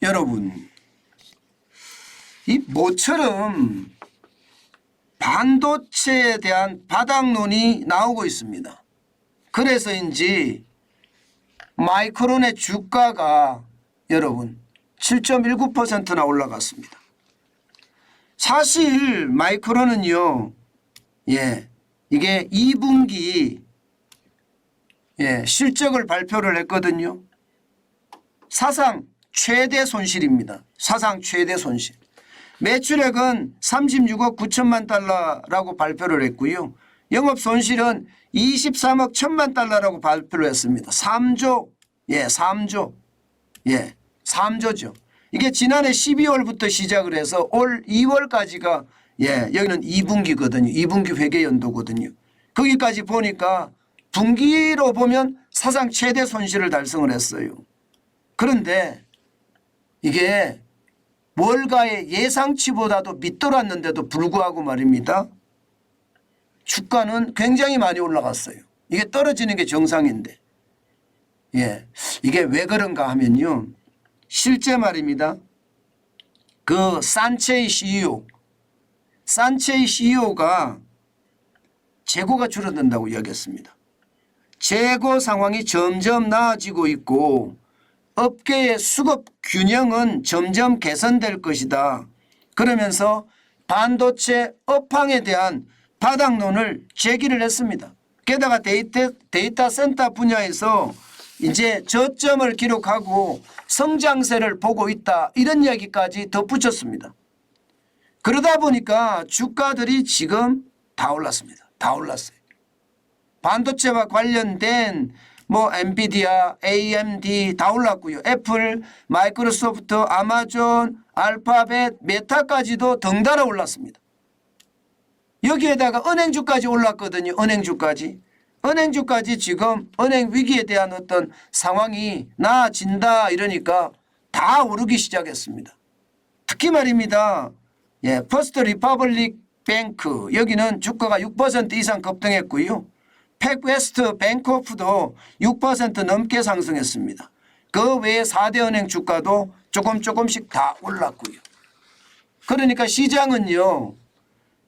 여러분, 이 모처럼 반도체에 대한 바닥론이 나오고 있습니다. 그래서인지 마이크론의 주가가 여러분 7.19%나 올라갔습니다. 사실 마이크론은요, 이게 2분기 실적을 발표를 했거든요. 사상 최대 손실입니다. 사상 최대 손실. 매출액은 36억 9천만 달러라고 발표를 했고요. 영업 손실은 23억 1천만 달러라고 발표를 했습니다. 3조. 3조죠. 이게 지난해 12월부터 시작을 해서 올 2월까지가 여기는 2분기거든요. 2분기 회계 연도거든요. 거기까지 보니까 분기로 보면 사상 최대 손실을 달성을 했어요. 그런데 이게 월가의 예상치보다도 밑돌았는데도 불구하고 말입니다. 주가는 굉장히 많이 올라갔어요. 이게 떨어지는 게 정상인데. 이게 왜 그런가 하면요. 실제 말입니다. 그 산체이 CEO가 재고가 줄어든다고 이야기했습니다. 재고 상황이 점점 나아지고 있고 업계의 수급 균형은 점점 개선될 것이다. 그러면서 반도체 업황에 대한 바닥론을 제기를 했습니다. 게다가 데이터 센터 분야에서 이제 저점을 기록하고 성장세를 보고 있다. 이런 이야기까지 덧붙였습니다. 그러다 보니까 주가들이 지금 다 올랐습니다. 다 올랐어요. 반도체와 관련된 엔비디아, AMD 다 올랐고요. 애플, 마이크로소프트, 아마존, 알파벳, 메타까지도 덩달아 올랐습니다. 여기에다가 은행주까지 올랐거든요. 은행주까지 지금 은행 위기에 대한 어떤 상황이 나아진다 이러니까 다 오르기 시작했습니다. 특히 말입니다. 퍼스트 리퍼블릭 뱅크 여기는 주가가 6% 이상 급등했고요. 팩웨스트 뱅크오프도 6% 넘게 상승했습니다. 그 외에 4대 은행 주가도 조금씩 다 올랐고요. 그러니까 시장은요,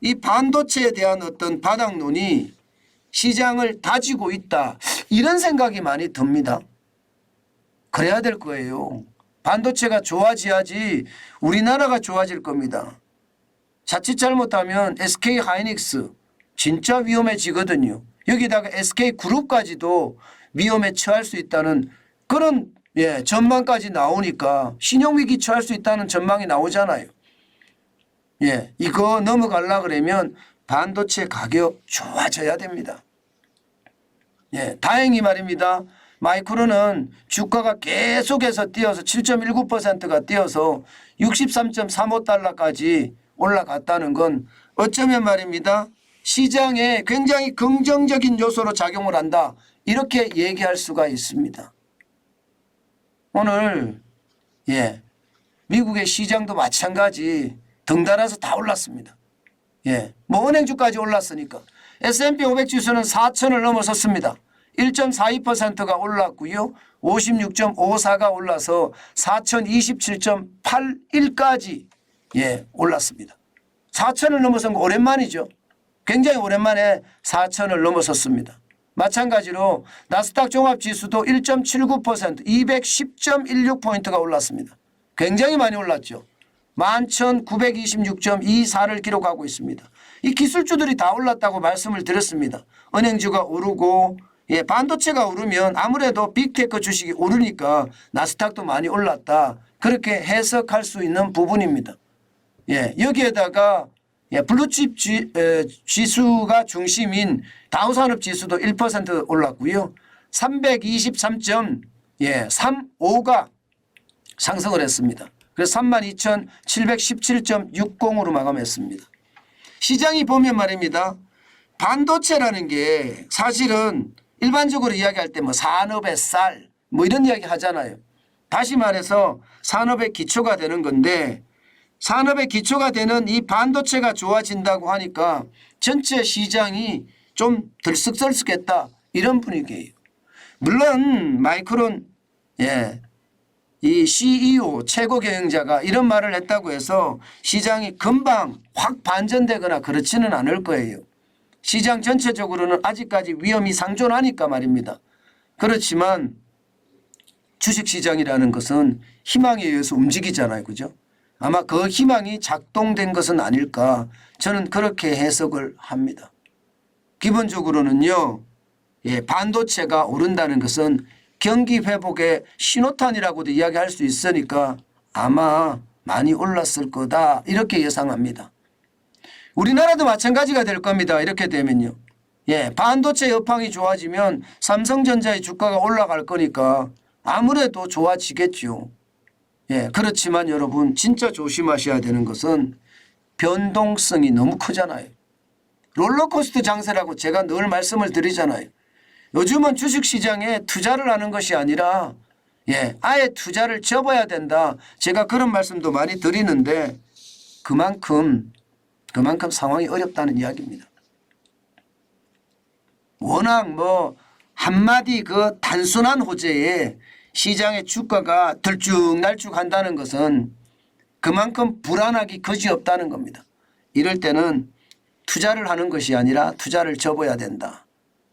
이 반도체에 대한 어떤 바닥론이 시장을 다지고 있다. 이런 생각이 많이 듭니다. 그래야 될 거예요. 반도체가 좋아져야지 우리나라가 좋아질 겁니다. 자칫 잘못하면 SK 하이닉스 진짜 위험해지거든요. 여기다가 SK그룹까지도 위험에 처할 수 있다는 그런 전망까지 나오니까 신용위기 처할 수 있다는 전망이 나오잖아요. 이거 넘어가려고 그러면 반도체 가격 좋아져야 됩니다. 다행히 말입니다. 마이크론은 주가가 계속해서 뛰어서 7.19%가 뛰어서 63.35달러까지 올라갔다는 건 어쩌면 말입니다. 시장에 굉장히 긍정적인 요소로 작용을 한다. 이렇게 얘기할 수가 있습니다. 오늘 미국의 시장도 마찬가지 덩달아서 다 올랐습니다. 은행주까지 올랐으니까. S&P 500 지수는 4,000을 넘어섰습니다. 1.42%가 올랐고요. 56.54가 올라서 4,027.81까지 올랐습니다. 4,000을 넘어선 거 오랜만이죠. 굉장히 오랜만에 4,000을 넘어섰습니다. 마찬가지로 나스닥 종합지수도 1.79% 210.16포인트가 올랐습니다. 굉장히 많이 올랐죠. 11,926.24를 기록하고 있습니다. 이 기술주들이 다 올랐다고 말씀을 드렸습니다. 은행주가 오르고 반도체가 오르면 아무래도 빅테크 주식이 오르니까 나스닥도 많이 올랐다. 그렇게 해석할 수 있는 부분입니다. 여기에다가 블루칩 지수가 중심인 다우산업 지수도 1% 올랐고요. 323.35가 상승을 했습니다. 그래서 32,717.60으로 마감했습니다. 시장이 보면 말입니다. 반도체라는 게 사실은 일반적으로 이야기할 때 산업의 쌀 이런 이야기 하잖아요. 다시 말해서 산업의 기초가 되는 건데 산업의 기초가 되는 이 반도체가 좋아진다고 하니까 전체 시장이 좀 들썩들썩했다 이런 분위기예요. 물론 마이크론 이 CEO 최고 경영자가 이런 말을 했다고 해서 시장이 금방 확 반전되거나 그렇지는 않을 거예요. 시장 전체적으로는 아직까지 위험이 상존하니까 말입니다. 그렇지만 주식시장이라는 것은 희망에 의해서 움직이잖아요. 그죠? 아마 그 희망이 작동된 것은 아닐까 저는 그렇게 해석을 합니다. 기본적으로는요. 반도체가 오른다는 것은 경기 회복의 신호탄이라고도 이야기할 수 있으니까 아마 많이 올랐을 거다 이렇게 예상합니다. 우리나라도 마찬가지가 될 겁니다. 이렇게 되면요. 반도체 여팡이 좋아지면 삼성전자의 주가가 올라갈 거니까 아무래도 좋아지겠죠. 그렇지만 여러분 진짜 조심하셔야 되는 것은 변동성이 너무 크잖아요. 롤러코스터 장세라고 제가 늘 말씀을 드리잖아요. 요즘은 주식시장에 투자를 하는 것이 아니라 아예 투자를 접어야 된다. 제가 그런 말씀도 많이 드리는데 그만큼 상황이 어렵다는 이야기입니다. 워낙 한마디 그 단순한 호재에 시장의 주가가 들쭉날쭉 한다는 것은 그만큼 불안하기 그지없다는 겁니다. 이럴 때는 투자를 하는 것이 아니라 투자를 접어야 된다.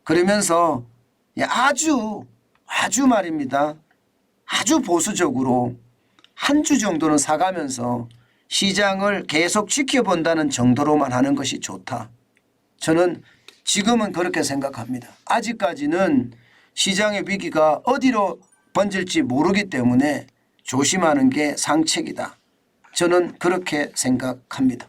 그러면서 아주 말입니다. 아주 보수적으로 한 주 정도는 사가면서 시장을 계속 지켜본다는 정도로만 하는 것이 좋다. 저는 지금은 그렇게 생각합니다. 아직까지는 시장의 위기가 어디로 번질지 모르기 때문에 조심하는 게 상책이다. 저는 그렇게 생각합니다.